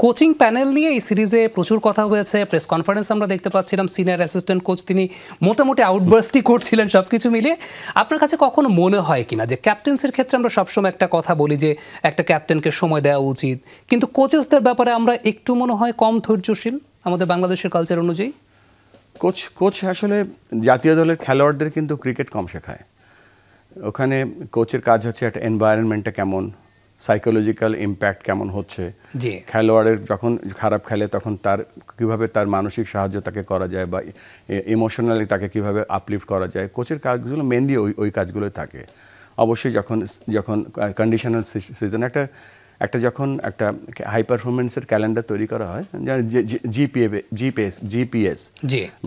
Coaching panel নিয়ে এই সিরিজে প্রচুর কথা হয়েছে, প্রেস কনফারেন্স আমরা দেখতে পাচ্ছিলাম, সিনিয়র অ্যাসিস্ট্যান্ট কোচ তিনি মোটামুটি আউটবার্স্টই করছিলেন সব কিছু মিলিয়ে। আপনার কাছে কখনো মনে হয় কিনা যে ক্যাপ্টেন্সির ক্ষেত্রে আমরা সবসময় একটা কথা বলি যে একটা ক্যাপ্টেনকে সময় দেওয়া উচিত, কিন্তু কোচেসদের ব্যাপারে আমরা একটু মনে হয় কম ধৈর্যশীল আমাদের বাংলাদেশের কালচার অনুযায়ী? কোচ আসলে জাতীয় দলের খেলোয়াড়দের কিন্তু ক্রিকেট কম শেখায়। ওখানে কোচের কাজ হচ্ছে একটা এনভায়রনমেন্টটা কেমন, সাইকোলজিক্যাল ইম্প্যাক্ট কেমন হচ্ছে, খেলোয়াড়ের যখন খারাপ খেলে তখন কিভাবে তার মানসিক সাহায্য তাকে করা যায় বা ইমোশনালি তাকে কিভাবে আপলিফ্ট করা যায়। কোচের কাজগুলো মেনলি ওই কাজগুলোই থাকে। অবশ্যই যখন কন্ডিশনাল সিজন যখন একটা হাই পারফরমেন্সের ক্যালেন্ডার তৈরি করা হয়, জিপিএস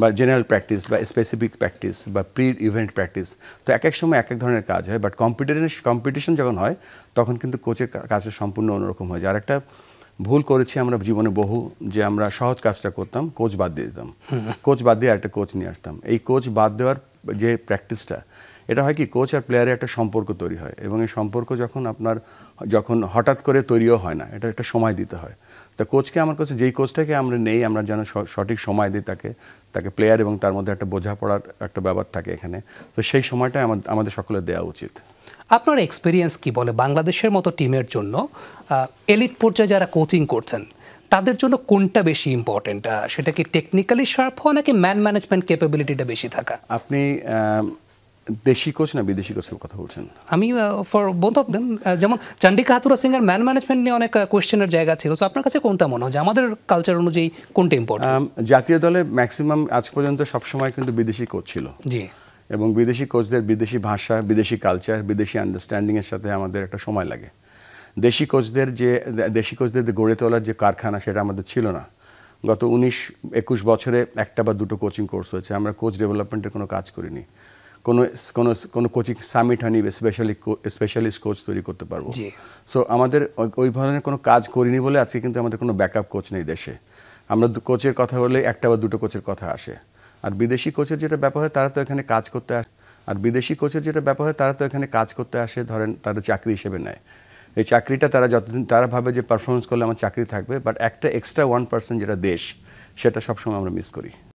বা জেনারেল প্র্যাকটিস বা স্পেসিফিক প্র্যাকটিস বা প্রি ইভেন্ট প্র্যাকটিস, তো এক এক সময় এক এক ধরনের কাজ হয়। বাট কম্পিটিশন যখন হয় তখন কিন্তু কোচের কাজটা সম্পূর্ণ অন্যরকম হয়। আর একটা ভুল করেছি আমরা জীবনে বহু, যে আমরা সহজ কাজটা করতাম, কোচ বাদ দিয়ে দিতাম, কোচ বাদ দিয়ে একটা কোচ নিয়ে আসতাম। এই কোচ বাদ দেওয়ার যে প্র্যাকটিসটা, এটা হয় কি, কোচ আর প্লেয়ারের একটা সম্পর্ক তৈরি হয়, এবং এই সম্পর্ক যখন হঠাৎ করে তৈরিও হয় না, এটা একটা সময় দিতে হয়। তা কোচকে, আমার কাছে যেই কোচটাকে আমরা নেই, আমরা যেন সঠিক সময় দিই তাকে প্লেয়ার এবং তার মধ্যে একটা বোঝাপড়ার একটা ব্যাপার থাকে এখানে। তো সেই সময়টা আমাদের সকলের দেওয়া উচিত। আপনার এক্সপিরিয়েন্স কি বলে বাংলাদেশের মতো টিমের জন্য এলিট পর্যায়ে যারা কোচিং করছেন তাদের জন্য কোনটা বেশি ইম্পর্টেন্ট? সেটা কি টেকনিক্যালি শার্প হওয়া নাকি ম্যান ম্যানেজমেন্ট ক্যাপাবিলিটিটা বেশি থাকা? আপনি দেশি কোচ না বিদেশি কোচের কথা বলছেন? আমি ফর বোথ অফ দেম। যেমন চন্ডিকা হাথুরা সিং এর ম্যান ম্যানেজমেন্ট নিয়ে অনেক কোয়েশ্চেনের জায়গা ছিল। সো আপনার কাছে কোনটা মনে হয় যে আমাদের কালচার অনুযায়ী কোনটা ইম্পর্টেন্ট? জাতীয় দলে ম্যাক্সিমাম আজ পর্যন্ত সবসময় কিন্তু বিদেশি কোচ ছিল। জি। এবং বিদেশি কোচদের বিদেশি ভাষা, বিদেশি কালচার, বিদেশি আন্ডারস্ট্যান্ডিংয়ের সাথে আমাদের একটা সময় লাগে। দেশি কোচদের গড়ে তোলার যে কারখানা, সেটা আমাদের ছিল না। গত 19-21 বছরে একটা বা দুটো কোচিং কোর্স হয়েছে। আমরা কোচ ডেভেলপমেন্টের কোনো কাজ করিনি, কোনো কোচিং সামিট হয়নি স্পেশালিস্ট কোচ তৈরি করতে পারবো। সো আমাদের ওই ধরনের কোনো কাজ করিনি বলে আজকে কিন্তু আমাদের কোনো ব্যাকআপ কোচ নেই দেশে। আমরা কোচের কথা বলে একটা বা দুটো কোচের কথা আসে। আর বিদেশি কোচের যেটা ব্যাপার হয়, তারা তো এখানে কাজ করতে আসে। ধরেন তাদের চাকরি হিসেবে নেয়। এই চাকরিটা তারা ভাবে যে পারফরমেন্স করলে আমার চাকরি থাকবে, বাট একটা এক্সট্রা 1% যেটা দেশ, সেটা সবসময় আমরা মিস করি।